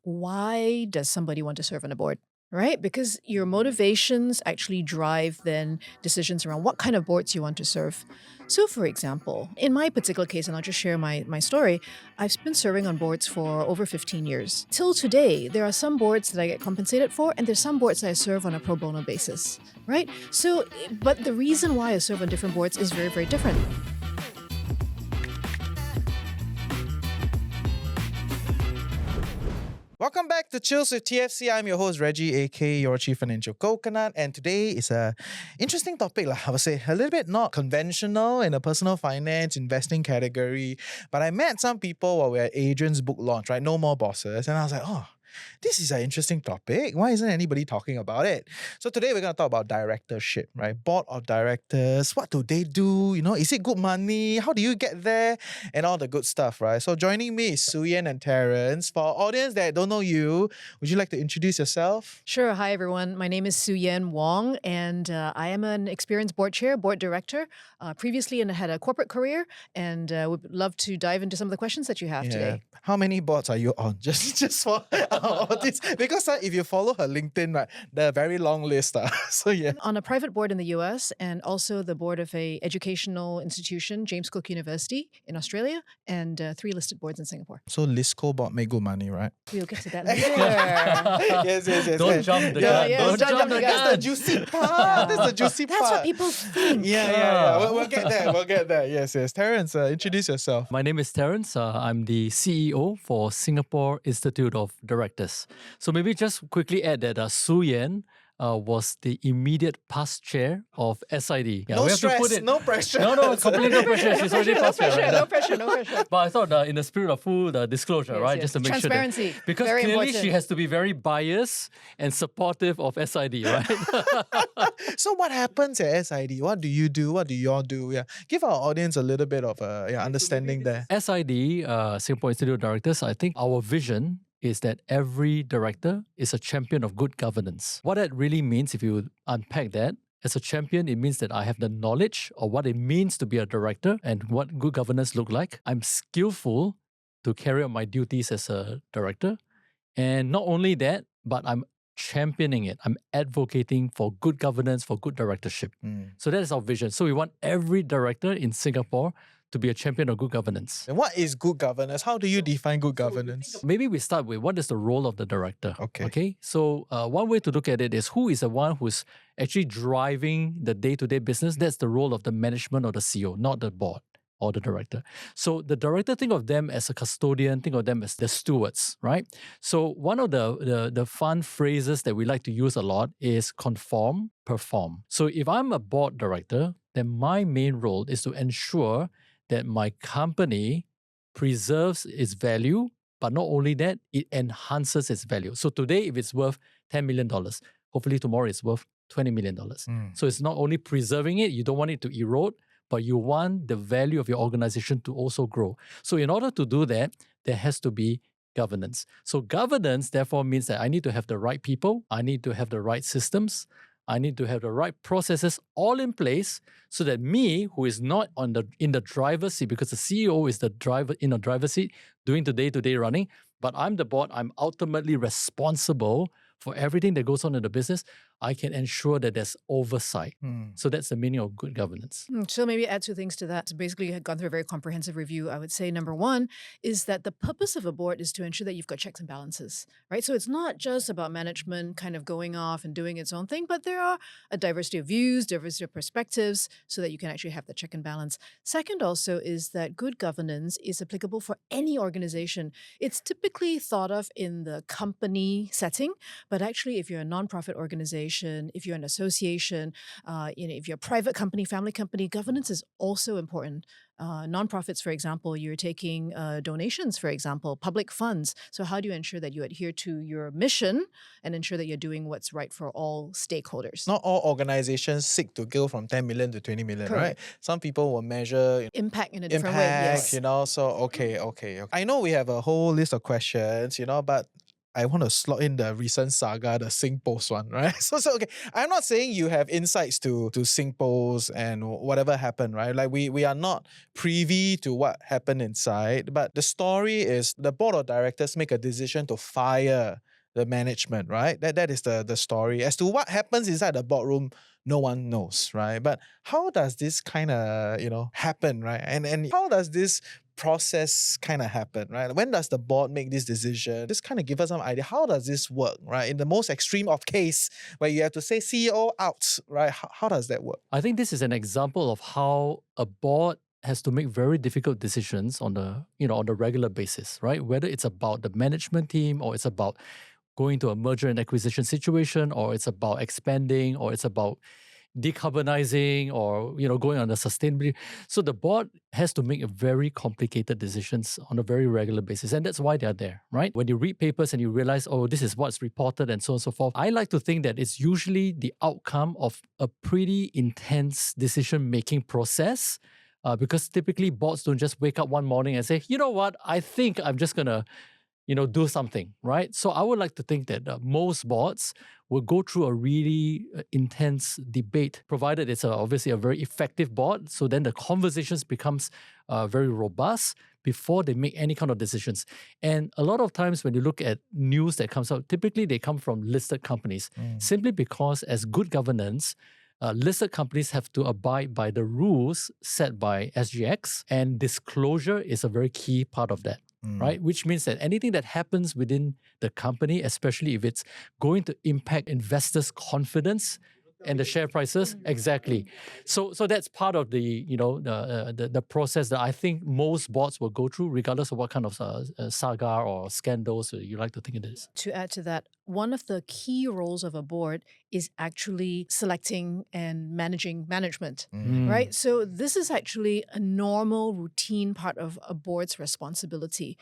why does somebody want to serve on a board? Right? Because your motivations actually drive then decisions around what kind of boards you want to serve. So, for example, in my particular case, and I'll just share my story, I've been serving on boards for over 15 years. Till today, there are some boards that I get compensated for, and there's some boards that I serve on a pro bono basis, right? So, but the reason why I serve on different boards is very, very different. Welcome back to Chills with TFC. I'm your host Reggie, aka your Chief Financial Coconut, and today is a interesting topic. I would say a little bit not conventional in a personal finance investing category. But I met some people while we were at Adrian's book launch, right? No More Bosses, and I was like, oh, this is an interesting topic. Why isn't anybody talking about it? So today we're going to talk about directorship, right? Board of directors. What do they do? Is it good money? How do you get there? And all the good stuff, right? So joining me is Suyen and Terence. For our audience that don't know you, would you like to introduce yourself? Sure. Hi, everyone. My name is Wong, and I am an experienced board chair, board director, previously and had a corporate career, and would love to dive into some of the questions that you have today. How many boards are you on? Just for this, because if you follow her LinkedIn, right, the very long list. So yeah. On a private board in the US and also the board of a educational institution, James Cook University in Australia, and 3 listed boards in Singapore. So Lisco board make good money, right? We'll get to that later. yes. Don't jump the gun. Yes, Don't jump the That's gun. the juicy part. That's the juicy part. That's what people think. Yeah. We'll get there. We'll get there. Yes. Terence, introduce yourself. My name is Terence. I'm the CEO for Singapore Institute of Directors. So maybe just quickly add that Su Yan was the immediate past chair of SID. Yeah, No we have to stress, put it. no pressure. No, completely no pressure. She's already past chair right now. No pressure. But I thought in the spirit of full disclosure, Yes, right, yes. just to make Transparency, sure that, because very clearly important. she has to be very biased and supportive of SID, right? So what happens at SID? What do you do? What do y'all do? Yeah, give our audience a little bit of understanding there. SID, Singapore Institute of Directors, I think our vision is that every director is a champion of good governance. What that really means, if you unpack that, as a champion, it means that I have the knowledge of what it means to be a director and what good governance look like. I'm skillful to carry out my duties as a director. And not only that, but I'm championing it. I'm advocating for good governance, for good directorship. So that is our vision. So we want every director in Singapore to be a champion of good governance. And what is good governance? How do you define good governance? Maybe we start with what is the role of the director. Okay. So one way to look at it is who is the one who's actually driving the day-to-day business. That's the role of the management or the CEO, not the board or the director. So the director, think of them as a custodian, think of them as the stewards, right? So one of the fun phrases that we like to use a lot is conform, perform. So if I'm a board director, then my main role is to ensure that my company preserves its value, but not only that, it enhances its value. So today, if it's worth $10 million, hopefully tomorrow it's worth $20 million. So it's not only preserving it, you don't want it to erode, but you want the value of your organization to also grow. So in order to do that, there has to be governance. So governance, therefore, means that I need to have the right people, I need to have the right systems, I need to have the right processes all in place so that me, who is not in the driver's seat, because the CEO is the driver in the driver's seat doing the day-to-day running, but I'm the board, I'm ultimately responsible for everything that goes on in the business, I can ensure that there's oversight. So that's the meaning of good governance. So maybe add 2 things to that. So basically, I had gone through a very comprehensive review. I would say number 1 is that the purpose of a board is to ensure that you've got checks and balances, right? So it's not just about management kind of going off and doing its own thing, but there are a diversity of views, diversity of perspectives, so that you can actually have the check and balance. Second also is that good governance is applicable for any organization. It's typically thought of in the company setting, but actually if you're a nonprofit organization, if you're an association, if you're a private company, family company, governance is also important. Nonprofits, for example, you're taking donations, for example, public funds. So how do you ensure that you adhere to your mission and ensure that you're doing what's right for all stakeholders? Not all organizations seek to go from 10 million to 20 million, Correct. right? Some people will measure Impact in a different way, yes. so okay. I know we have a whole list of questions, but I want to slot in the recent saga, the SingPost one, right? So okay, I'm not saying you have insights to SingPost and whatever happened, right? Like we are not privy to what happened inside, but the story is the board of directors make a decision to fire the management, right? That is the story. As to what happens inside the boardroom, no one knows, right? But how does this kind of, happen, right? And how does this process kind of happen, right? When does the board make this decision? Just kind of give us some idea. How does this work, right? In the most extreme of case where you have to say CEO out, right? How does that work? I think this is an example of how a board has to make very difficult decisions on the regular basis, right? Whether it's about the management team or it's about going to a merger and acquisition situation, or it's about expanding, or it's about decarbonizing, or going on a sustainability. So the board has to make a very complicated decisions on a very regular basis, and that's why they're there, right? When you read papers and you realize, oh, this is what's reported and so on and so forth, I like to think that it's usually the outcome of a pretty intense decision-making process. Because typically boards don't just wake up one morning and say, you know what, I think I'm just gonna do something, right? So I would like to think that most boards will go through a really intense debate, provided it's obviously a very effective board. So then the conversations becomes very robust before they make any kind of decisions. And a lot of times when you look at news that comes out, typically they come from listed companies, simply because as good governance, listed companies have to abide by the rules set by SGX, and disclosure is a very key part of that. Right? Which means that anything that happens within the company, especially if it's going to impact investors' confidence and the share prices, exactly. So that's part of the process that I think most boards will go through, regardless of what kind of saga or scandals you like to think it is. To add to that, one of the key roles of a board is actually selecting and managing management, right? So this is actually a normal routine part of a board's responsibility,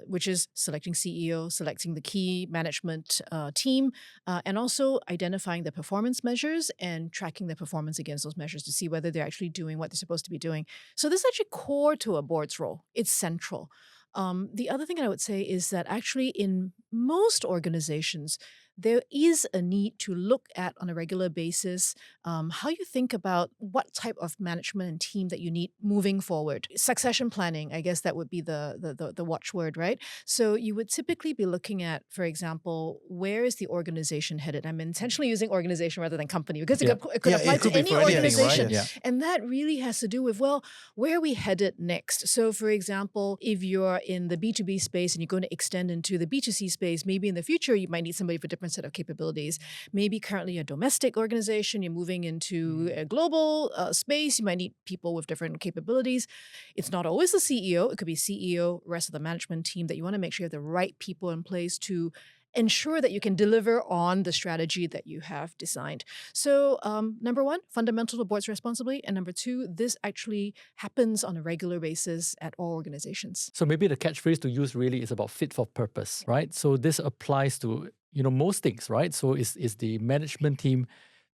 which is selecting CEO, selecting the key management team, and also identifying the performance measures and tracking the performance against those measures to see whether they're actually doing what they're supposed to be doing. So this is actually core to a board's role. It's central. The other thing I would say is that actually in most organizations, there is a need to look at on a regular basis how you think about what type of management and team that you need moving forward. Succession planning, I guess that would be the watchword, right? So you would typically be looking at, for example, where is the organization headed? I'm intentionally using organization rather than company because it could apply it could to be any for anything, right? organization. Yes. And that really has to do with, well, where are we headed next? So for example, if you're in the B2B space and you're going to extend into the B2C space, maybe in the future you might need somebody with a different set of capabilities. Maybe currently a domestic organization, you're moving into a global space, you might need people with different capabilities. It's not always the CEO. It could be CEO, rest of the management team, that you want to make sure you have the right people in place to ensure that you can deliver on the strategy that you have designed. So number one, fundamental to boards responsibly. And number two, this actually happens on a regular basis at all organizations. So maybe the catchphrase to use really is about fit for purpose, right? So this applies to most things, right? So is the management team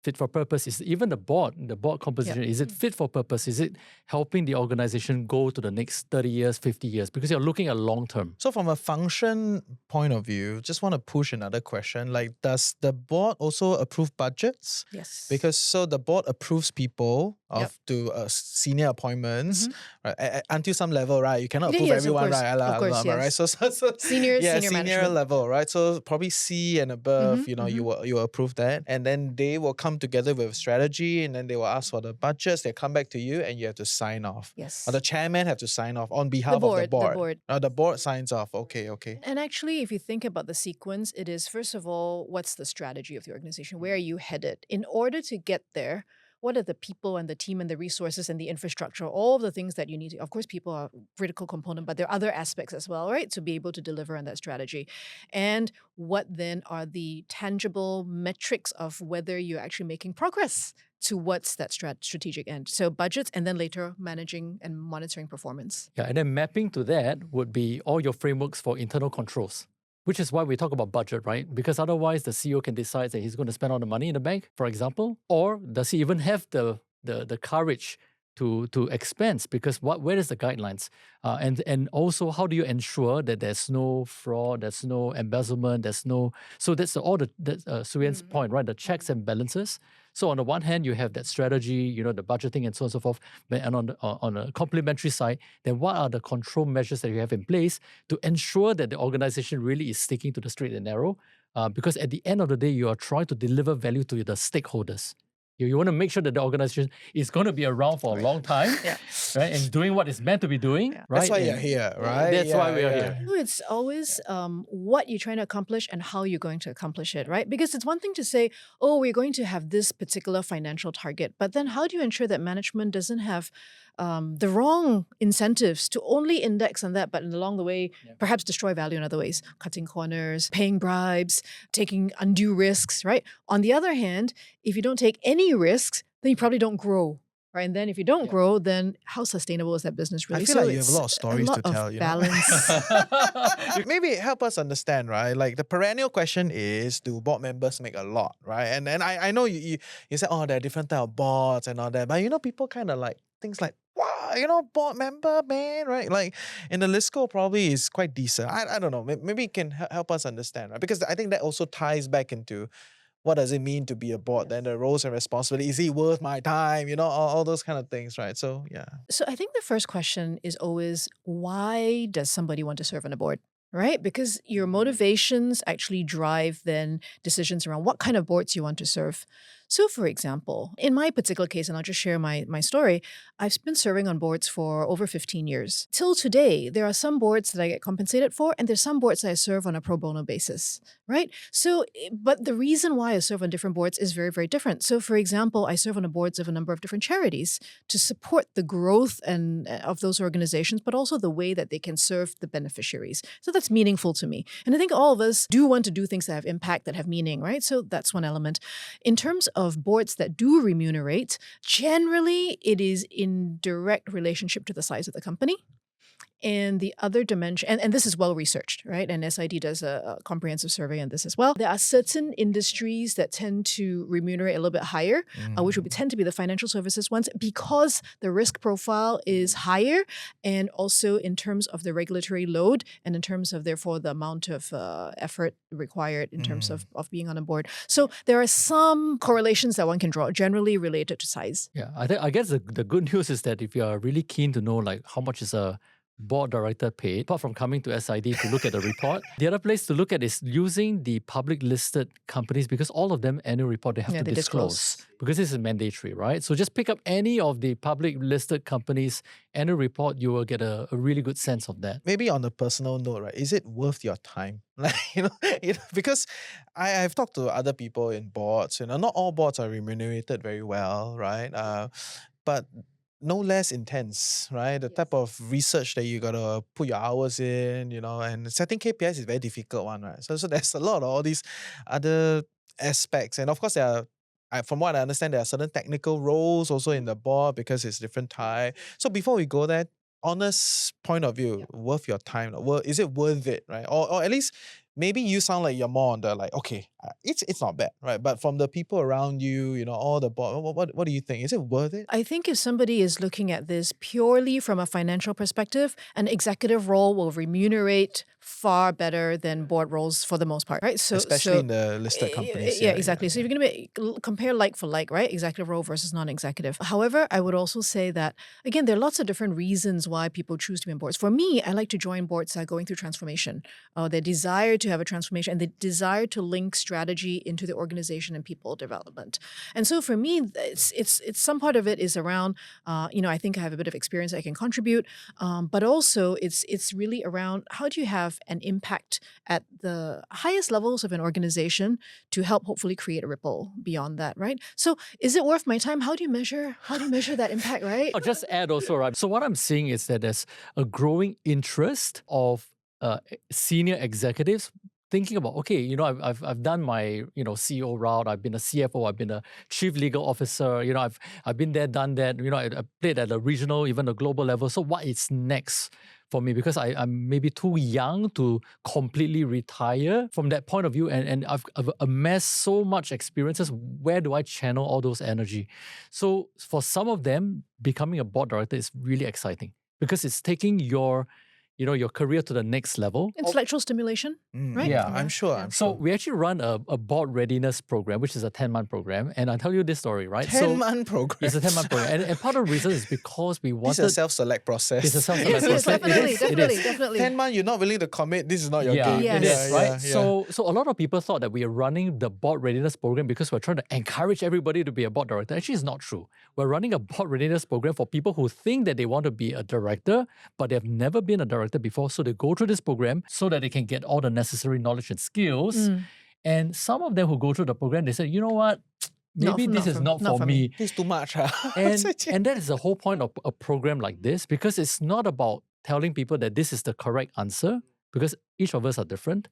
fit for purpose? Is even the board composition, is it fit for purpose? Is it helping the organization go to the next 30 years, 50 years? Because you're looking at long term. So from a function point of view, just want to push another question. Like, does the board also approve budgets? Yes. Because so the board approves people to senior appointments, right? Until some level, right? You cannot approve everyone, right? Of course, yes. Right? So Senior senior management level, right? So probably C and above, you will approve that, and then they will come together with a strategy, and then they will ask for the budgets. They come back to you, and you have to sign off. Yes. Or the chairman have to sign off on behalf of the board. The board signs off. Okay. And actually, if you think about the sequence, it is, first of all, what's the strategy of the organization? Where are you headed? In order to get there, what are the people and the team and the resources and the infrastructure, all of the things that you need to, of course, people are a critical component, but there are other aspects as well, right? To be able to deliver on that strategy. And what then are the tangible metrics of whether you're actually making progress towards that strategic end? So budgets, and then later managing and monitoring performance. Yeah, and then mapping to that would be all your frameworks for internal controls. Which is why we talk about budget, right? Because otherwise the CEO can decide that he's going to spend all the money in the bank, for example, or does he even have the courage to expense, because where is the guidelines, and also how do you ensure that there's no fraud, there's no embezzlement, there's no, so that's all the Suyen's point, right? The checks and balances. So on the one hand, you have that strategy, the budgeting and so on and so forth, and on a complementary side, then what are the control measures that you have in place to ensure that the organization really is sticking to the straight and narrow? Because at the end of the day, you are trying to deliver value to the stakeholders. You want to make sure that the organization is going to be around for a long time, Yeah. right? And doing what it's meant to be doing, Yeah. right? That's why you're And here, right? That's why we are here. It's always what you're trying to accomplish and how you're going to accomplish it, right? Because it's one thing to say, oh, we're going to have this particular financial target, but then how do you ensure that management doesn't have the wrong incentives to only index on that, but along the way, perhaps destroy value in other ways, cutting corners, paying bribes, taking undue risks, right? On the other hand, if you don't take any risks, then you probably don't grow. Right. And then if you don't grow, then how sustainable is that business really? I feel like you have a lot of stories to tell, balance. Maybe help us understand, right? Like the perennial question is, do board members make a lot, right? And I know you said, oh, there are different type of boards and all that, but people kind of like things like, wow, board member, man, right? Like, and the list score probably is quite decent. I don't know. Maybe you can help us understand, right? Because I think that also ties back into what does it mean to be a board? Then the roles and responsibilities, is it worth my time? All those kind of things, right? So, yeah. So I think the first question is always, why does somebody want to serve on a board? Right? Because your motivations actually drive then decisions around what kind of boards you want to serve. So for example, in my particular case, and I'll just share my story, I've been serving on boards for over 15 years. Till today, there are some boards that I get compensated for, and there's some boards that I serve on a pro bono basis, right? So, but the reason why I serve on different boards is very, very different. So for example, I serve on the boards of a number of different charities to support the growth of those organizations, but also the way that they can serve the beneficiaries. So that's meaningful to me. And I think all of us do want to do things that have impact, that have meaning, right? So that's one element. In terms of boards that do remunerate, generally it is in direct relationship to the size of the company. And the other dimension, and this is well researched, right? And SID does a comprehensive survey on this as well. There are certain industries that tend to remunerate a little bit higher, which would tend to be the financial services ones, because the risk profile is higher, and also in terms of the regulatory load, and in terms of therefore the amount of effort required in terms of being on a board. So there are some correlations that one can draw, generally related to size. Yeah, I guess the good news is that if you are really keen to know like how much is a board director paid, apart from coming to SID to look at the report, the other place to look at is using the public listed companies, because all of them annual report they have to disclose, because this is mandatory, right? So just pick up any of the public listed companies annual report, you will get a really good sense of that. Maybe on a personal note, right? Is it worth your time? Like, because I've talked to other people in boards, not all boards are remunerated very well, right? But no less intense, right? The type of research that you gotta put your hours in, and setting KPIs is a very difficult one, right? So there's a lot of all these other aspects, and of course from what I understand, there are certain technical roles also in the board because it's different type. So before we go there, honest point of view, worth your time? Is it worth it, right? Or at least maybe you sound like you're more on the like, okay, it's not bad, right? But from the people around you, all the board, what do you think? Is it worth it? I think if somebody is looking at this purely from a financial perspective, an executive role will remunerate far better than board roles for the most part, right? So especially in the listed companies. Yeah, exactly. So if you're going to compare like for like, right? Executive role versus non-executive. However, I would also say that, again, there are lots of different reasons why people choose to be on boards. For me, I like to join boards that are going through transformation. Their desire to have a transformation, and the desire to link strategy into the organization and people development. And so for me, it's some part of it is around, I think I have a bit of experience I can contribute, but also it's really around how do you have an impact at the highest levels of an organization to help hopefully create a ripple beyond that, right? So is it worth my time? How do you measure that impact, right? I'll just add also, right? So what I'm seeing is that there's a growing interest of senior executives thinking about, okay, I've done my, CEO route, I've been a CFO, I've been a chief legal officer, I've been there, done that, I played at a regional, even a global level. So what is next for me? Because I'm maybe too young to completely retire from that point of view. And I've amassed so much experiences. Where do I channel all those energy? So for some of them, becoming a board director is really exciting because it's taking your career to the next level. Intellectual stimulation, right? Yeah. I'm sure. So we actually run a board readiness program, which is a 10-month program. And I'll tell you this story, right? 10-month program. It's a 10-month program. And part of the reason is because we This is a wanted... self-select process. It's a self-select Yes, process. definitely. 10 months, you're not willing to commit. This is not your game. Yes. It is, Yeah, right? yeah. So a lot of people thought that we are running the board readiness program because we're trying to encourage everybody to be a board director. Actually, it's not true. We're running a board readiness program for people who think that they want to be a director, but they've never been a director before. So they go through this program so that they can get all the necessary knowledge and skills. And some of them who go through the program, they say, you know what? Maybe this is not for me. This is too much. And that is the whole point of a program like this, because it's not about telling people that this is the correct answer, because each of us are different.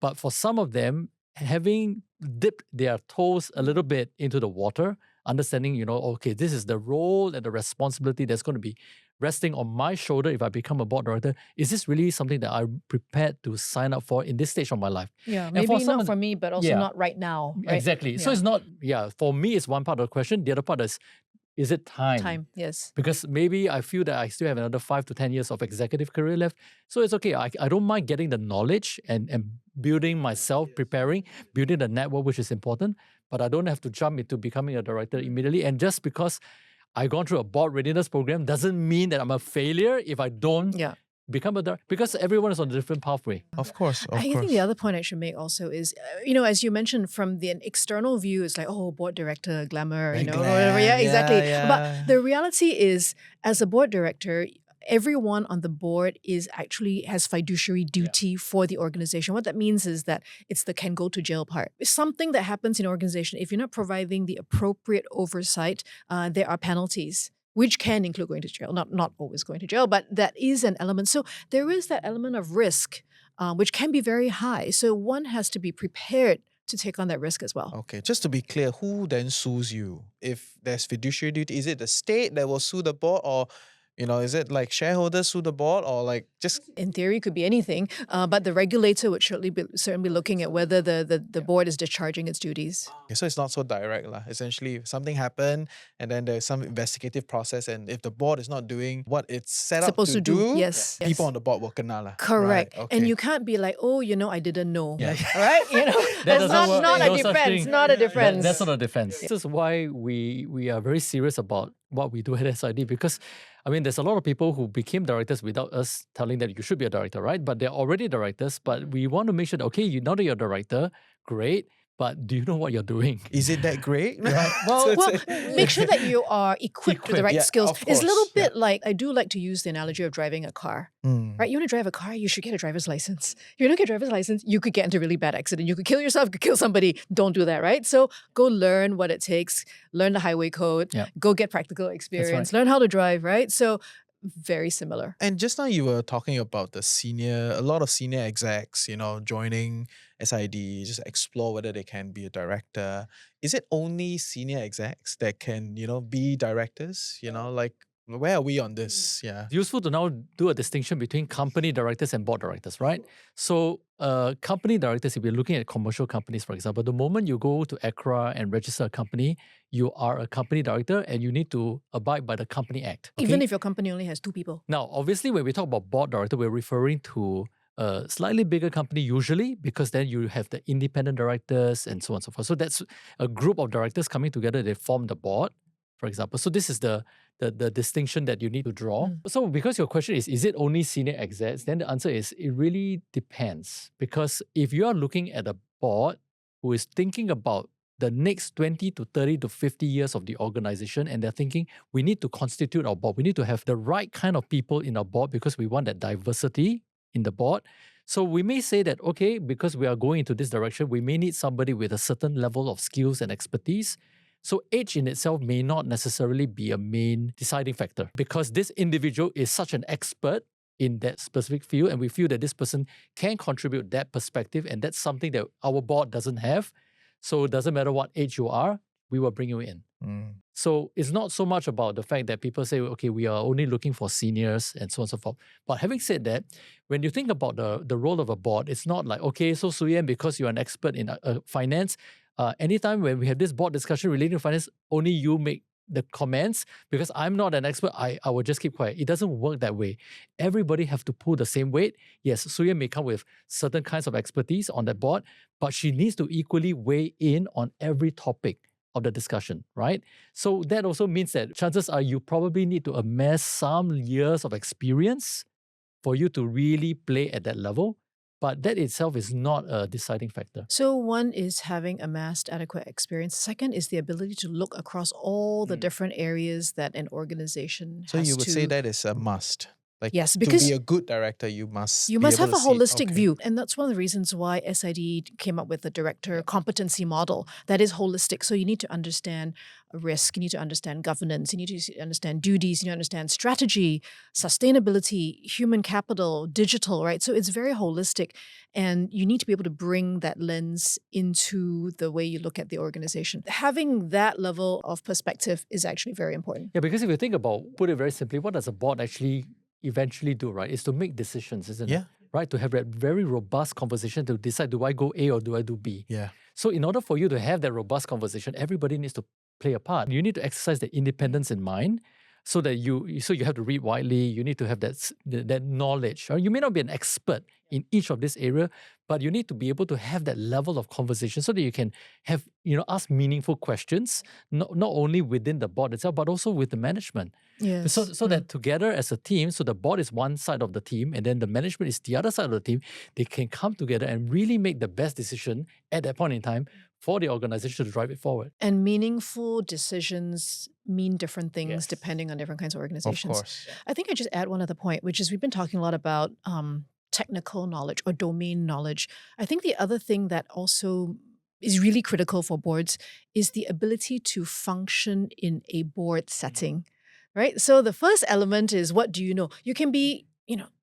But for some of them, having dipped their toes a little bit into the water, understanding, okay, this is the role and the responsibility that's going to be resting on my shoulder if I become a board director. Is this really something that I'm prepared to sign up for in this stage of my life? Yeah, And maybe for some not of for me, but also not right now. Right? Exactly. So Yeah. it's not, for me, it's one part of the question. The other part is it time? Time, yes. Because maybe I feel that I still have another 5 to 10 years of executive career left. So it's okay. I don't mind getting the knowledge and building myself, preparing, building the network, which is important. But I don't have to jump into becoming a director immediately. And just because I've gone through a board readiness program doesn't mean that I'm a failure if I don't become a director. Because everyone is on a different pathway. Of course. I think the other point I should make also is, as you mentioned, from the external view, it's like, oh, board director, glamour, Very whatever. glam, Yeah, exactly. yeah. But the reality is, as a board director, everyone on the board has fiduciary duty for the organization. What that means is that it's the can go to jail part. It's something that happens in an organization. If you're not providing the appropriate oversight, there are penalties, which can include going to jail. Not always going to jail, but that is an element. So there is that element of risk, which can be very high. So one has to be prepared to take on that risk as well. Okay, just to be clear, who then sues you? If there's fiduciary duty, is it the state that will sue the board, or is it like shareholders sue the board, or like just... In theory, it could be anything, but the regulator would certainly be looking at whether the board is discharging its duties. Okay, so it's not so direct. Essentially, if something happened and then there's some investigative process, and if the board is not doing what it's set up to do, yes, people on the board will kena lah. Correct. Right, okay. And you can't be like, oh, I didn't know. Yeah. All right? That's not a defense. Not a defense. That's not a defense. This is why we are very serious about what we do at SID, because there's a lot of people who became directors without us telling them you should be a director, right? But they're already directors, but we want to make sure that, okay, now that you're a director, great, but do you know what you're doing? Is it that great? Right. Well, make sure that you are equipped with the right skills. Of It's a little course, bit like, I do like to use the analogy of driving a car, right? You want to drive a car, you should get a driver's license. If you don't get a driver's license, you could get into a really bad accident. You could kill yourself, you could kill somebody. Don't do that, right? So go learn what it takes, learn the highway code, go get practical experience, learn how to drive, right? So very similar. And just now you were talking about a lot of senior execs, joining SID, just explore whether they can be a director. Is it only senior execs that can, be directors? Where are we on this? Yeah. It's useful to now do a distinction between company directors and board directors, right? So company directors, if you're looking at commercial companies, for example, the moment you go to ACRA and register a company, you are a company director and you need to abide by the Company Act. Okay? Even if your company only has 2 people. Now, obviously, when we talk about board director, we're referring to a slightly bigger company usually, because then you have the independent directors and so on and so forth. So that's a group of directors coming together, they form the board, for example. So this is the distinction that you need to draw. So because your question is it only senior execs? Then the answer is it really depends. Because if you are looking at a board who is thinking about the next 20 to 30 to 50 years of the organization, and they're thinking, we need to constitute our board. We need to have the right kind of people in our board because we want that diversity in the board. So we may say that, okay, because we are going into this direction, we may need somebody with a certain level of skills and expertise. So age in itself may not necessarily be a main deciding factor, because this individual is such an expert in that specific field, and we feel that this person can contribute that perspective, and that's something that our board doesn't have. So it doesn't matter what age you are, we will bring you in. So it's not so much about the fact that people say, okay, we are only looking for seniors and so on and so forth. But having said that, when you think about the role of a board, it's not like, okay, so Suyen, because you're an expert in finance, anytime when we have this board discussion relating to finance, only you make the comments because I'm not an expert, I will just keep quiet. It doesn't work that way. Everybody have to pull the same weight. Yes, Suyen may come with certain kinds of expertise on that board, but she needs to equally weigh in on every topic of the discussion, right? So that also means that chances are you probably need to amass some years of experience for you to really play at that level. But that itself is not a deciding factor. So one is having amassed adequate experience. Second is the ability to look across all the different areas that an organization So has you would to. say that is a must. Like Yes, to because be a good director, you must you be must able have a to see- holistic okay. view. And that's one of the reasons why SID came up with the director competency model that is holistic. So you need to understand risk, you need to understand governance, you need to understand duties, you need to understand strategy, sustainability, human capital, digital, right? So it's very holistic. And you need to be able to bring that lens into the way you look at the organization. Having that level of perspective is actually very important. Yeah, because if you think about, put it very simply, what does a board actually eventually do, right? Is to make decisions, isn't it? Yeah. Right? To have that very robust conversation to decide, do I go A or do I do B? Yeah. So in order for you to have that robust conversation, everybody needs to play a part. You need to exercise the independence in mind so that you have to read widely. You need to have that knowledge. Right? You may not be an expert in each of this area, but you need to be able to have that level of conversation so that you can have, ask meaningful questions, not only within the board itself, but also with the management. Yes. So that together as a team, so the board is one side of the team and then the management is the other side of the team, they can come together and really make the best decision at that point in time for the organization to drive it forward. And meaningful decisions mean different things Yes. depending on different kinds of Of organizations. course. I think I just add one other point, which is we've been talking a lot about technical knowledge or domain knowledge. I think the other thing that also is really critical for boards is the ability to function in a board setting, right? So the first element is, what do you know? You can be,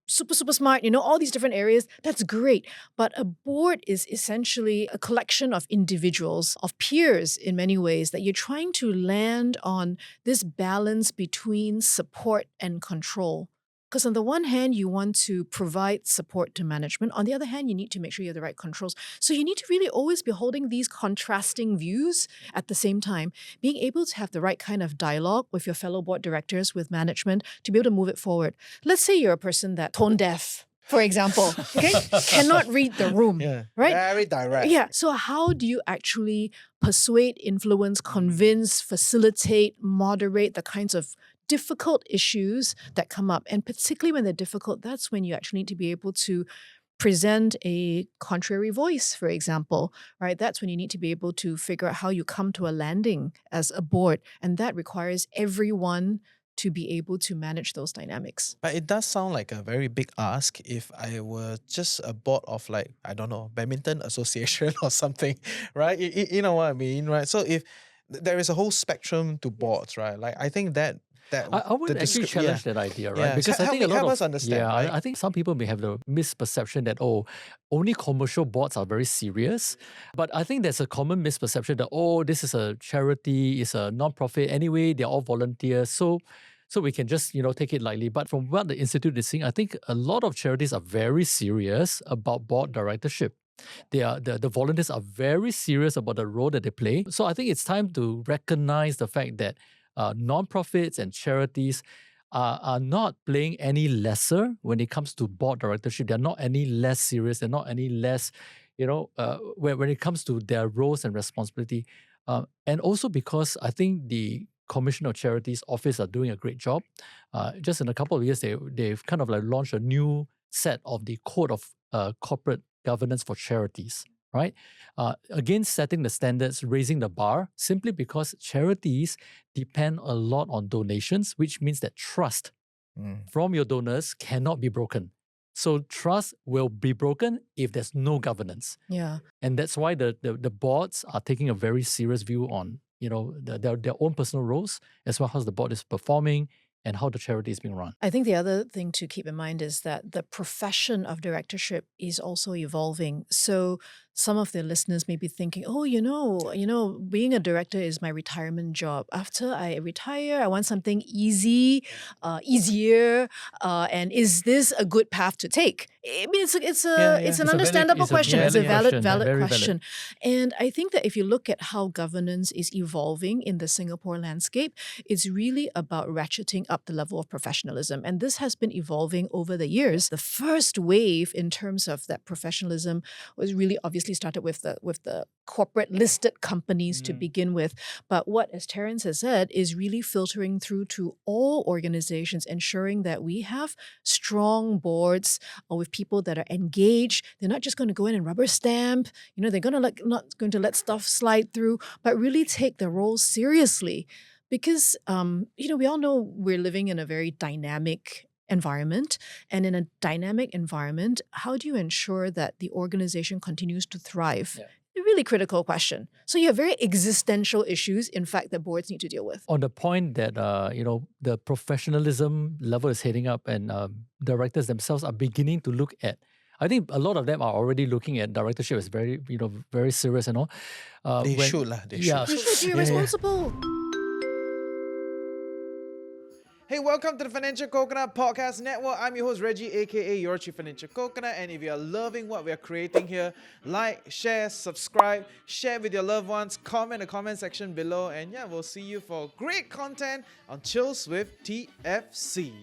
super, super smart, all these different areas. That's great. But a board is essentially a collection of individuals, of peers in many ways, that you're trying to land on this balance between support and control. Because on the one hand, you want to provide support to management. On the other hand, you need to make sure you have the right controls. So you need to really always be holding these contrasting views at the same time, being able to have the right kind of dialogue with your fellow board directors, with management, to be able to move it forward. Let's say you're a person that tone deaf, for example, okay, cannot read the room, Yeah. right? Very direct. Yeah. So how do you actually persuade, influence, convince, facilitate, moderate the kinds of difficult issues that come up? And particularly when they're difficult, that's when you actually need to be able to present a contrary voice, for example, right? That's when you need to be able to figure out how you come to a landing as a board. And that requires everyone to be able to manage those dynamics. But it does sound like a very big ask if I were just a board of like, I don't know, badminton association or something, right? You know what I mean, right? So if there is a whole spectrum to boards, right? Like I think that I would the actually descrip- challenge yeah. that idea, right? Yeah. Because I Help think a me- lot help of us understand, right? I think some people may have the misperception that only commercial boards are very serious. But I think there's a common misperception that this is a charity, it's a non-profit. Anyway, they're all volunteers. So we can just, take it lightly. But from what the Institute is seeing, I think a lot of charities are very serious about board directorship. The volunteers are very serious about the role that they play. So I think it's time to recognize the fact that nonprofits and charities are not playing any lesser when it comes to board directorship. They're not any less serious. They're not any less, when it comes to their roles and responsibility. And also because I think the Commissioner of Charities office are doing a great job. Just in a couple of years, they've kind of like launched a new set of the Code of Corporate Governance for Charities, right? Again, setting the standards, raising the bar, simply because charities depend a lot on donations, which means that trust from your donors cannot be broken. So trust will be broken if there's no governance. Yeah. And that's why the boards are taking a very serious view on, their own personal roles, as well as the board is performing and how the charity is being run. I think the other thing to keep in mind is that the profession of directorship is also evolving. So some of the listeners may be thinking, oh, being a director is my retirement job. After I retire, I want something easier. And is this a good path to take? I mean, it's Yeah, it's yeah. an It's a valid- understandable it's a question. It's a valid valid question, very valid. question. And I think that if you look at how governance is evolving in the Singapore landscape, it's really about ratcheting up the level of professionalism. And this has been evolving over the years. The first wave in terms of that professionalism was really obviously started with the corporate listed companies to begin with. But what, as Terence has said, is really filtering through to all organizations, ensuring that we have strong boards with people that are engaged. They're not just going to go in and rubber stamp. They're not going to let stuff slide through, but really take their role seriously. Because, we all know we're living in a very dynamic environment. And in a dynamic environment, how do you ensure that the organization continues to thrive? Yeah. A really critical question. So you have very existential issues, in fact, that boards need to deal with. On the point that the professionalism level is heading up, and directors themselves are beginning to look at. I think a lot of them are already looking at directorship as very very serious and all. They should lah. They should. You should be Yeah, yeah. responsible. Hey, welcome to the Financial Coconut Podcast Network. I'm your host, Reggie, aka your Chief Financial Coconut. And if you're loving what we're creating here, like, share, subscribe, share with your loved ones, comment in the comment section below. And yeah, we'll see you for great content on Chills with TFC.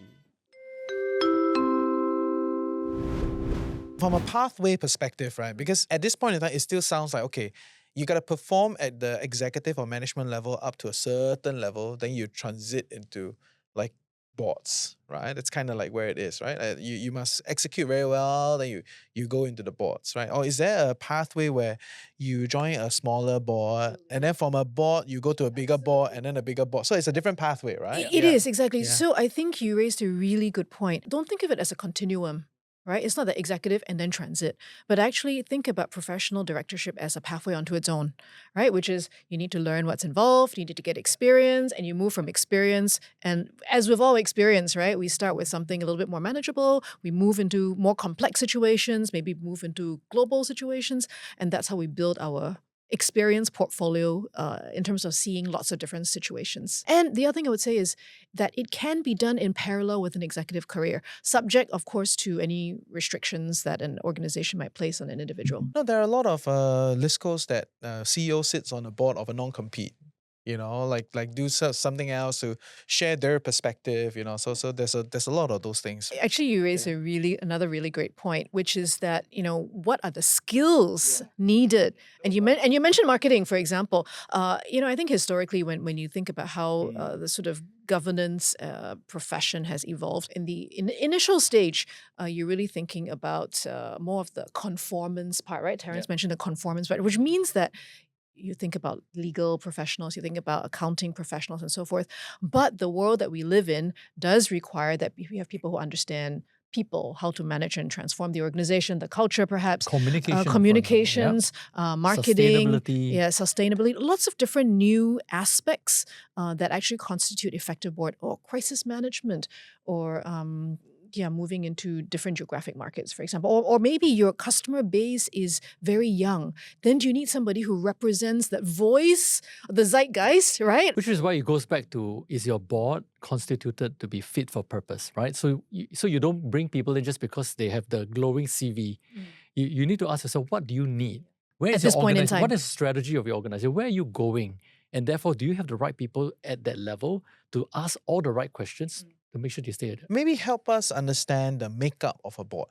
From a pathway perspective, right? Because at this point in time, it still sounds like, okay, you got to perform at the executive or management level up to a certain level, then you transit into like boards, right? That's kind of like where it is, right? You must execute very well, then you go into the boards, right? Or is there a pathway where you join a smaller board and then from a board you go to a bigger board and then a bigger board? So it's a different pathway, right? It is, exactly. Yeah. So I think you raised a really good point. Don't think of it as a continuum, right? It's not the executive and then transit, but actually think about professional directorship as a pathway onto its own, right? Which is you need to learn what's involved, you need to get experience, and you move from experience. And as with all experience, right, we start with something a little bit more manageable, we move into more complex situations, maybe move into global situations, and that's how we build our experience portfolio in terms of seeing lots of different situations. And the other thing I would say is that it can be done in parallel with an executive career, subject, of course, to any restrictions that an organization might place on an individual. No, there are a lot of Liscos that CEO sits on the board of a non-compete. Like do something else to share their perspective. So there's a lot of those things. Actually, you raise another really great point, which is that what are the skills needed? And you mentioned marketing, for example. I think historically, when you think about how the sort of governance profession has evolved in the initial stage, you're really thinking about more of the conformance part, right? Terence mentioned the conformance part, which means that you think about legal professionals, you think about accounting professionals and so forth. But the world that we live in does require that we have people who understand people, how to manage and transform the organization, the culture perhaps, communications, marketing, sustainability, lots of different new aspects that actually constitute effective board or crisis management or moving into different geographic markets, for example. Or maybe your customer base is very young. Then do you need somebody who represents that voice, the zeitgeist, right? Which is why it goes back to, is your board constituted to be fit for purpose, right? So you don't bring people in just because they have the glowing CV. You need to ask yourself, what do you need? Where is At this point in time. What is the strategy of your organization? Where are you going? And therefore, do you have the right people at that level to ask all the right questions to make sure they stay at it? Maybe help us understand the makeup of a board,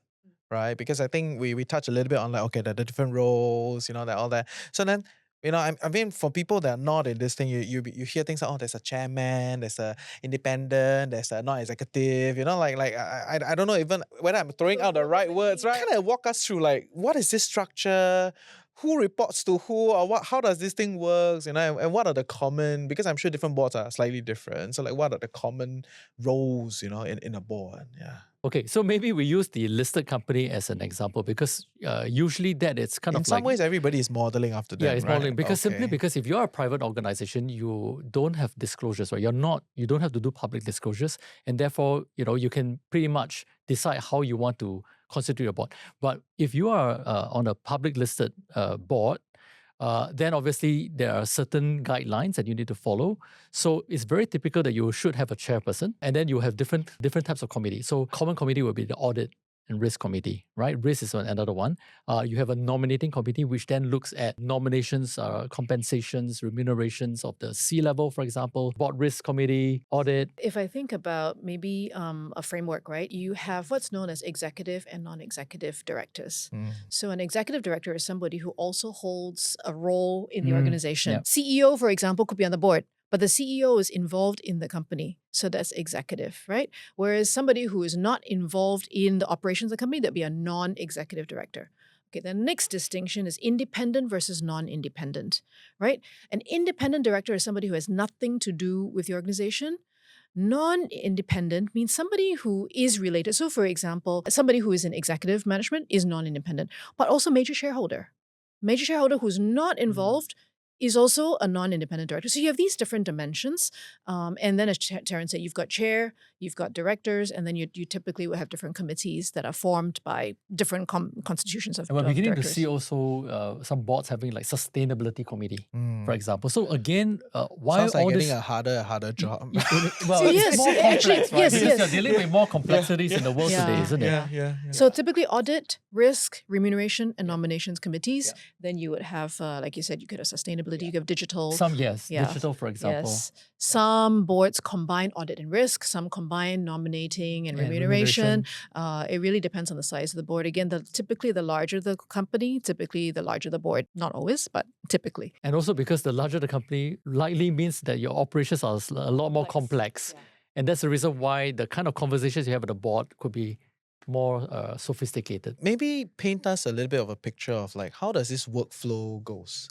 right? Because I think we touch a little bit on like, okay, the different roles, all that. So then, I mean, for people that are not in this thing, you hear things like, oh, there's a chairman, there's a independent, there's a non-executive, I don't know even whether I'm throwing out the right words, right? Kind of walk us through like, what is this structure? Who reports to who, or how does this thing work, and what are the common, because I'm sure different boards are slightly different. So like, what are the common roles, in a board? Yeah. Okay, so maybe we use the listed company as an example because usually that it's kind In of some like ways, everybody is modeling after them, yeah, it's right? modeling because simply Okay. because if you're a private organization, you don't have disclosures, right? You don't have to do public disclosures, and therefore, you can pretty much decide how you want to constitute your board. But if you are on a public listed board, then obviously there are certain guidelines that you need to follow. So it's very typical that you should have a chairperson, and then you have different types of committee. So common committee will be the audit and risk committee, right? Risk is another one. You have a nominating committee, which then looks at nominations, compensations, remunerations of the C-level, for example. Board risk committee, audit. If I think about maybe a framework, right, you have what's known as executive and non-executive directors. So an executive director is somebody who also holds a role in the organization. yeah. CEO, for example, could be on the board, but the CEO is involved in the company. So that's executive, right? Whereas somebody who is not involved in the operations of the company, that'd be a non-executive director. Okay, the next distinction is independent versus non-independent, right? An independent director is somebody who has nothing to do with the organization. Non-independent means somebody who is related. So, for example, somebody who is in executive management is non-independent, but also major shareholder. Major shareholder who's not involved is also a non-independent director. So you have these different dimensions. And then as Terence said, you've got chair, you've got directors, and then you typically will have different committees that are formed by different constitutions of And we're beginning directors. to see also some boards having like sustainability committee, for example. So again, why Sounds like all getting this? a harder job. Well, So it's yes, more actually, complex, right? yes, Because yes. you're dealing with more complexities in the world Yeah. today, isn't it? yeah. So typically audit, risk, remuneration, and nominations committees. Yeah. Then you would have, like you said, you could have sustainability, you could have digital. Some, yes. Yeah. Digital, for example. Yes. Some boards combine audit and risk, some combine nominating and remuneration. It really depends on the size of the board. Again, typically the larger the company, typically the larger the board. Not always, but typically. And also because the larger the company likely means that your operations are a lot more complex. Yeah. And that's the reason why the kind of conversations you have at the board could be more sophisticated. Maybe paint us a little bit of a picture of like how does this workflow goes,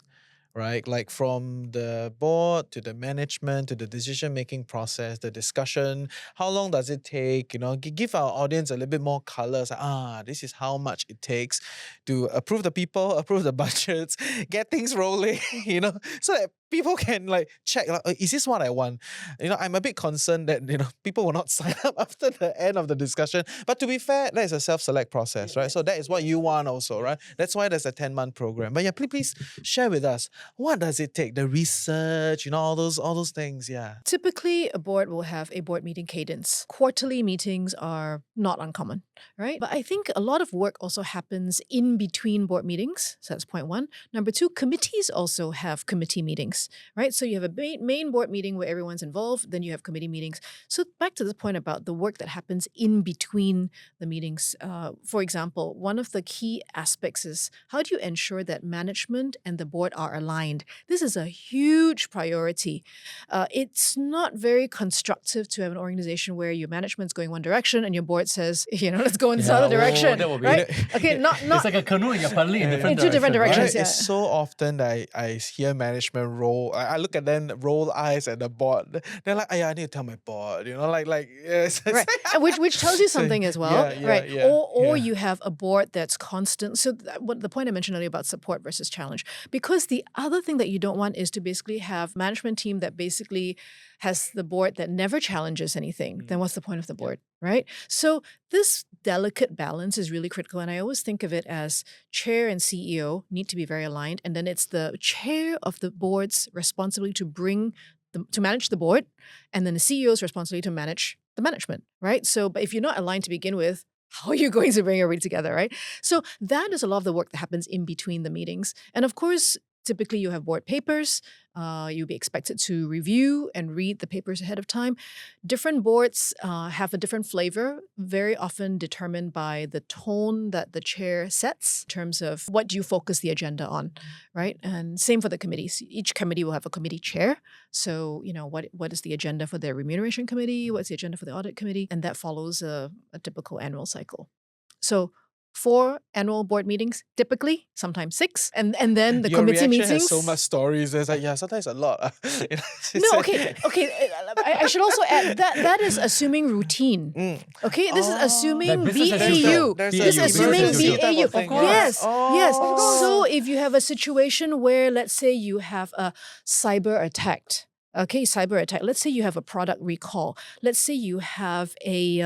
right? Like from the board to the management to the decision-making process, the discussion, how long does it take? Give our audience a little bit more color. It's like, this is how much it takes to approve the people, approve the budgets, get things rolling, so that people can like check, like, is this what I want? I'm a bit concerned that, people will not sign up after the end of the discussion. But to be fair, that is a self-select process, right? So that is what you want also, right? That's why there's a 10-month program. But yeah, please share with us, what does it take? The research, all those things, yeah. Typically, a board will have a board meeting cadence. Quarterly meetings are not uncommon, right? But I think a lot of work also happens in between board meetings. So that's point one. Number two, committees also have committee meetings, right? So you have a main board meeting where everyone's involved, then you have committee meetings. So back to the point about the work that happens in between the meetings. For example, one of the key aspects is how do you ensure that management and the board are aligned? This is a huge priority. It's not very constructive to have an organization where your management's going one direction and your board says, let's go in this other direction. That would be right? Okay, not It's like a canoe and you're paddling in different in two different directions, directions. Right? Yeah. It's so often that I hear management roll. I look at them roll eyes at the board. They're like, I need to tell my board. Yes. Right. And which tells you something as well, yeah, right? yeah, Or yeah. you have a board that's constant. So what the point I mentioned earlier about support versus challenge, because the other thing that you don't want is to basically have management team that basically has the board that never challenges anything. Then what's the point of the board, right? So this delicate balance is really critical, and I always think of it as chair and CEO need to be very aligned, and then it's the chair of the board's responsibility to manage the board, and then the CEO's responsibility to manage the management, right? So, but if you're not aligned to begin with, how are you going to bring everybody together, right? So that is a lot of the work that happens in between the meetings. And of course, typically you have board papers. You'll be expected to review and read the papers ahead of time. Different boards have a different flavor, very often determined by the tone that the chair sets in terms of what do you focus the agenda on, right? And same for the committees. Each committee will have a committee chair. So, what is the agenda for the remuneration committee? What's the agenda for the audit committee? And that follows a typical annual cycle. So 4 annual board meetings, typically, sometimes 6. And then the Your committee reaction meetings. has so much stories. It's like, sometimes a lot. No, okay. I should also add that that is assuming routine. Okay, this is Like assuming business as BAU. usual. There's This is a assuming emergency type BAU. of thing, Yes, right? yes. Oh. So if you have a situation where, let's say, you have a cyber attack. Okay, cyber attack. Let's say you have a product recall. Let's say you have a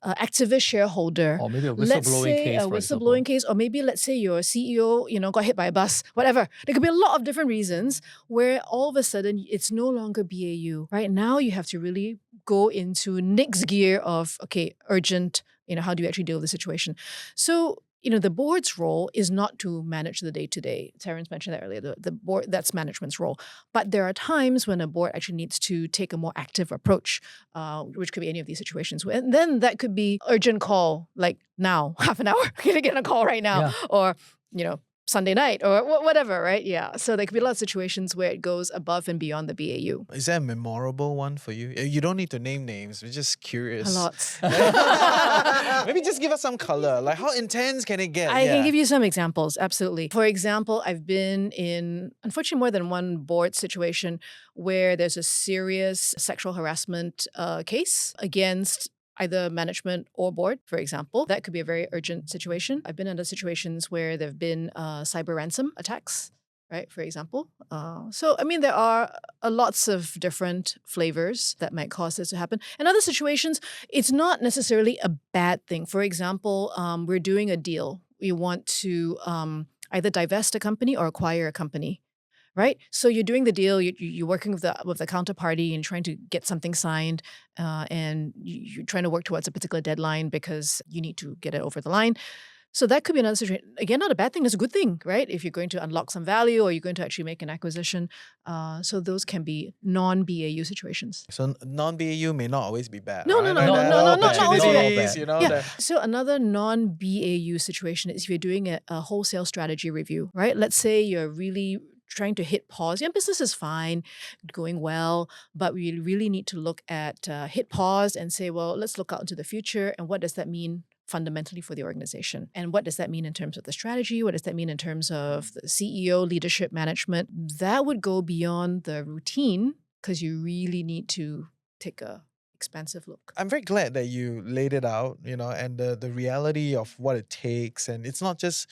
activist shareholder. Or maybe a Let's whistleblowing say case, a for whistleblowing example. case, or maybe let's say your CEO, got hit by a bus, whatever. There could be a lot of different reasons where all of a sudden it's no longer BAU. Right now, you have to really go into next gear of urgent. How do you actually deal with the situation? So the board's role is not to manage the day-to-day. Terence mentioned that earlier. The board, that's management's role. But there are times when a board actually needs to take a more active approach, which could be any of these situations. And then that could be urgent call, like now, half an hour, gonna get a call right now. Yeah. Or, Sunday night or whatever, right? Yeah. So there could be a lot of situations where it goes above and beyond the BAU. Is there a memorable one for you? You don't need to name names. We're just curious. A lot. Maybe just give us some color. Like, how intense can it get? I can give you some examples, absolutely. For example, I've been in, unfortunately, more than one board situation where there's a serious sexual harassment case against either management or board, for example. That could be a very urgent situation. I've been in other situations where there have been cyber ransom attacks, right, for example. There are lots of different flavors that might cause this to happen. In other situations, it's not necessarily a bad thing. For example, we're doing a deal. We want to either divest a company or acquire a company. Right, so you're doing the deal. You're working with the counterparty and trying to get something signed, and you're trying to work towards a particular deadline because you need to get it over the line. So that could be another situation. Again, not a bad thing. It's a good thing, right? If you're going to unlock some value or you're going to actually make an acquisition. So those can be non-BAU situations. So non-BAU may not always be bad. No, right? no, Like, no, there are no, no, not always bad. opportunities, Yeah. that- So another non-BAU situation is if you're doing a wholesale strategy review, right? Let's say you're really trying to hit pause. Yeah, business is fine, going well, but we really need to look at hit pause and say, well, let's look out into the future. And what does that mean fundamentally for the organization? And what does that mean in terms of the strategy? What does that mean in terms of the CEO, leadership, management? That would go beyond the routine because you really need to take a expansive look. I'm very glad that you laid it out, and the reality of what it takes. And it's not just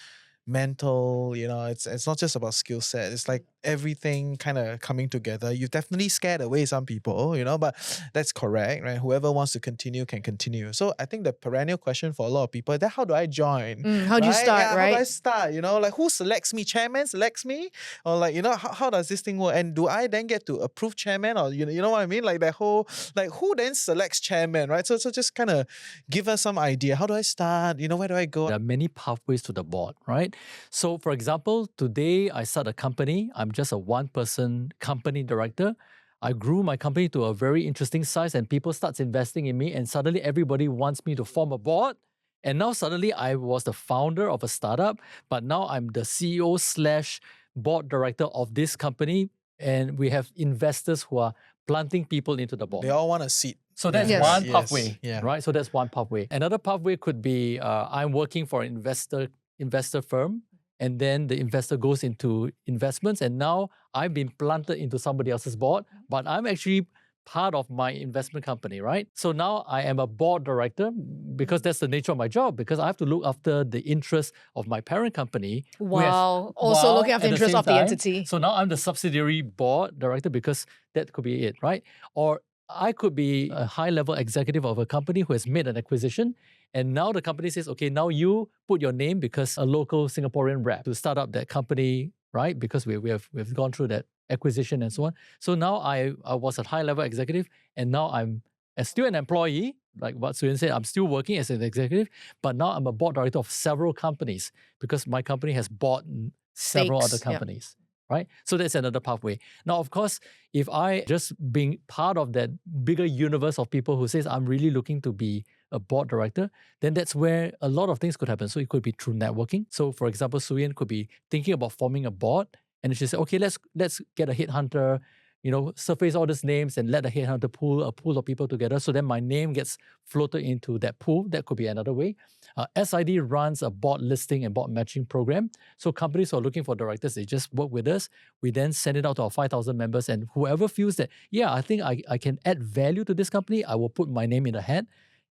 mental, it's not just about skill set. It's like everything kind of coming together. You've definitely scared away some people, but that's correct, right? Whoever wants to continue can continue. So I think the perennial question for a lot of people is that how do I join? How do you start, Yeah, right? How do I start? Like who selects me? Chairman selects me? Or like, how does this thing work? And do I then get to approve chairman? Or you know what I mean? Like that whole, like who then selects chairman, right? So just kind of give us some idea. How do I start? Where do I go? There are many pathways to the board, right? So, for example, today I start a company. I'm just a one-person company director. I grew my company to a very interesting size and people start investing in me and suddenly everybody wants me to form a board. And now suddenly I was the founder of a startup, but now I'm the CEO slash board director of this company and we have investors who are planting people into the board. They all want a seat. So that's Yes. one Yes, pathway, yeah. right? So that's one pathway. Another pathway could be I'm working for an investor firm, and then the investor goes into investments, and now I've been planted into somebody else's board, but I'm actually part of my investment company, right? So now I am a board director because that's the nature of my job, because I have to look after the interests of my parent company. Wow. Also looking after at the interests same of the time. entity. So now I'm the subsidiary board director because that could be it, right? Or I could be a high-level executive of a company who has made an acquisition, and now the company says, okay, now you put your name because a local Singaporean rep to start up that company, right? Because we've gone through that acquisition and so on. So now I was a high-level executive, and now I'm still an employee, like what Suyen said, I'm still working as an executive, but now I'm a board director of several companies because my company has bought several Stakes, other yeah. companies. Right? So that's another pathway. Now, of course, if I just being part of that bigger universe of people who says, I'm really looking to be a board director, then that's where a lot of things could happen. So it could be through networking. So for example, Suyen could be thinking about forming a board and she said, okay, let's get a headhunter, surface all these names and let the headhunter pull a pool of people together. So then my name gets floated into that pool. That could be another way. SID runs a board listing and board matching program. So companies who are looking for directors, they just work with us. We then send it out to our 5,000 members, and whoever feels that, yeah, I think I can add value to this company, I will put my name in the hat.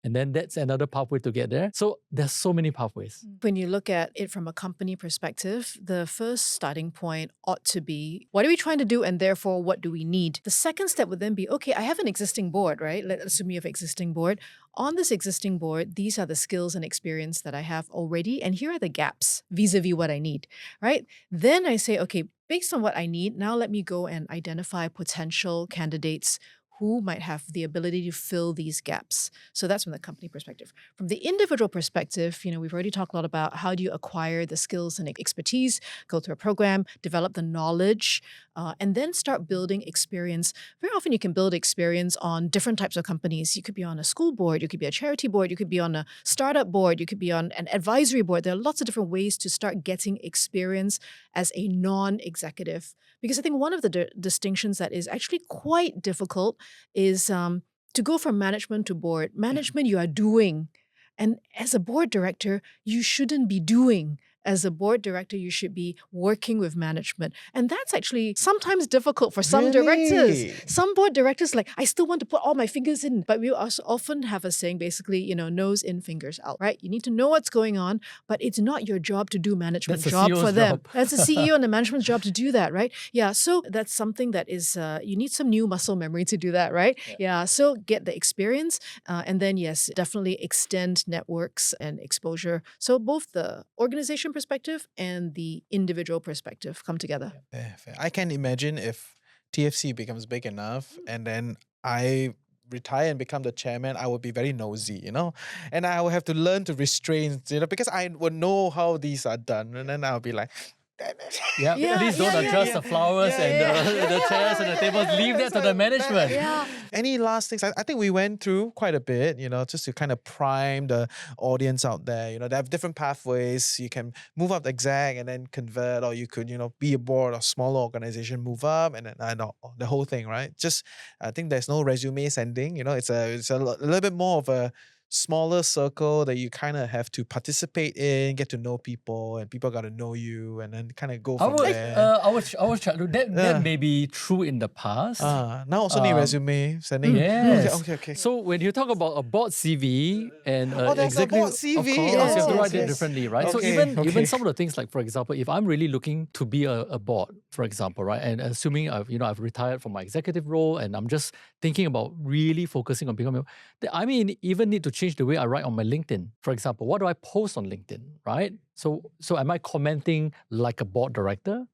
And then that's another pathway to get there. So there's so many pathways. When you look at it from a company perspective, the first starting point ought to be, what are we trying to do, and therefore what do we need? The second step would then be, okay, I have an existing board, right? Let's assume you have an existing board. On this existing board, these are the skills and experience that I have already, and here are the gaps vis-a-vis what I need, right? Then I say, okay, based on what I need, now let me go and identify potential candidates who might have the ability to fill these gaps. So that's from the company perspective. From the individual perspective, we've already talked a lot about how do you acquire the skills and expertise, go through a program, develop the knowledge, and then start building experience. Very often you can build experience on different types of companies. You could be on a school board, you could be a charity board, you could be on a startup board, you could be on an advisory board. There are lots of different ways to start getting experience as a non-executive. Because I think one of the distinctions that is actually quite difficult is to go from management to board. Management, you are doing. And as a board director, you shouldn't be doing. As a board director, you should be working with management. And that's actually sometimes difficult for some directors. Really? Some board directors I still want to put all my fingers in. But we also often have a saying, basically, nose in, fingers out, right? You need to know what's going on, but it's not your job to do management That's the job CEO's for them. job. That's the CEO and the management's job to do that, right? Yeah, so that's something that is, you need some new muscle memory to do that, right? Yeah, so get the experience, and then yes, definitely extend networks and exposure. So both the organization perspective and the individual perspective come together. Fair. I can imagine if TFC becomes big enough and then I retire and become the chairman, I would be very nosy, and I will have to learn to restrain, because I would know how these are done, and then I'll be like, damn it. Yeah, Please don't yeah, adjust yeah. the flowers Yeah, and yeah. the chairs and the tables. Leave that to the management. Yeah. Any last things? I think we went through quite a bit, just to kind of prime the audience out there. They have different pathways. You can move up the exec and then convert, or you could, be a board or smaller organization, move up, and then the whole thing, right? Just, I think there's no resume sending. It's a little bit more of a smaller circle that you kind of have to participate in, get to know people, and people got to know you, and then kind of go from there. That may be true in the past. Now also need resume sending. Yes. Okay. So when you talk about a board CV and there's a executive, board CV. of course, you Yes, have to write yes. it differently, right? So Okay, even okay. some of the things, like for example, if I'm really looking to be a board, for example, right, and assuming I've retired from my executive role and I'm just thinking about really focusing on becoming, I mean, even need to change the way I write on my LinkedIn. For example, what do I post on LinkedIn, right? So am I commenting like a board director?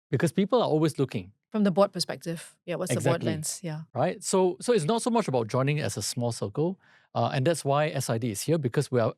Because people are always looking. From the board perspective. Yeah, what's the board Exactly. lens? Yeah. Right? So it's not so much about joining as a small circle. And that's why SID is here, because we are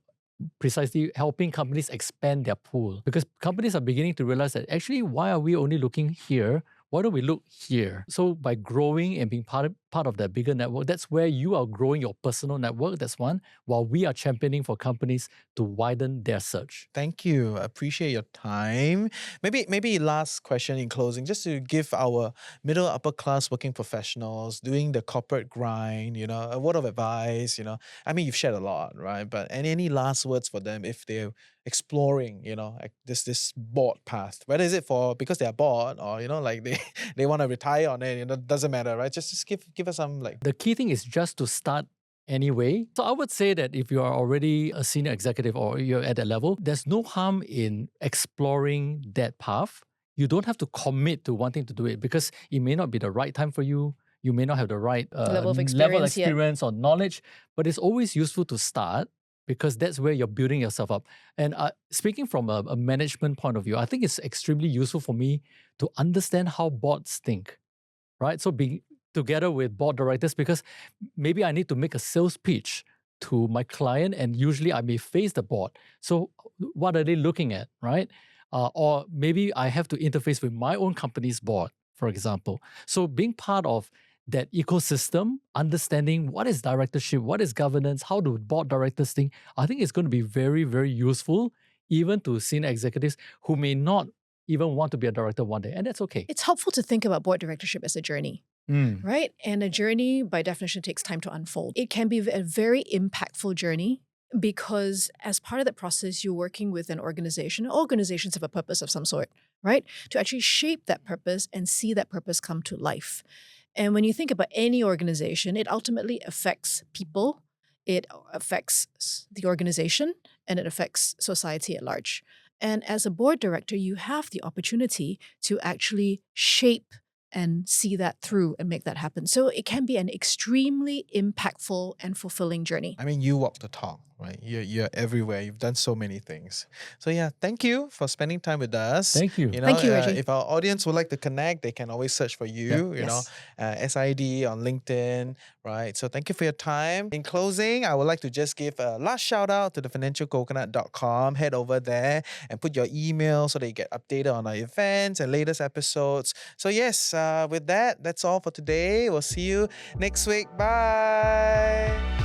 precisely helping companies expand their pool. Because companies are beginning to realize that actually, why are we only looking here? Why don't we look here? So by growing and being part of that bigger network, that's where you are growing your personal network. That's one, while we are championing for companies to widen their search. Thank you. I appreciate your time. Maybe last question in closing, just to give our middle upper class working professionals doing the corporate grind, a word of advice, I mean, you've shared a lot, right? But any last words for them if they're exploring, this board path, whether is it because they are bored or, they want to retire on it, doesn't matter, right? Just give us some The key thing is just to start anyway. So I would say that if you are already a senior executive or you're at that level, there's no harm in exploring that path. You don't have to commit to wanting to do it because it may not be the right time for you. You may not have the right Level of experience or knowledge, but it's always useful to start because that's where you're building yourself up. And speaking from a management point of view, I think it's extremely useful for me to understand how boards think, right? So being together with board directors, because maybe I need to make a sales pitch to my client and usually I may face the board. So what are they looking at, right? Or maybe I have to interface with my own company's board, for example. So being part of that ecosystem, understanding what is directorship, what is governance, how do board directors think, I think it's going to be very, very useful, even to senior executives who may not even want to be a director one day. And that's okay. It's helpful to think about board directorship as a journey. Mm. right? And a journey, by definition, takes time to unfold. It can be a very impactful journey because as part of that process, you're working with an organization. Organizations have a purpose of some sort, right? To actually shape that purpose and see that purpose come to life. And when you think about any organization, it ultimately affects people, it affects the organization, and it affects society at large. And as a board director, you have the opportunity to actually shape and see that through and make that happen. So it can be an extremely impactful and fulfilling journey. I mean, you walk the talk, right? You're everywhere. You've done so many things. So yeah, thank you for spending time with us. Thank you. Thank you, Reggie. If our audience would like to connect, they can always search for you. Yes. SID on LinkedIn, right? So thank you for your time. In closing, I would like to just give a last shout out to thefinancialcoconut.com. Head over there and put your email so that you get updated on our events and latest episodes. So yes, with that, that's all for today. We'll see you next week. Bye.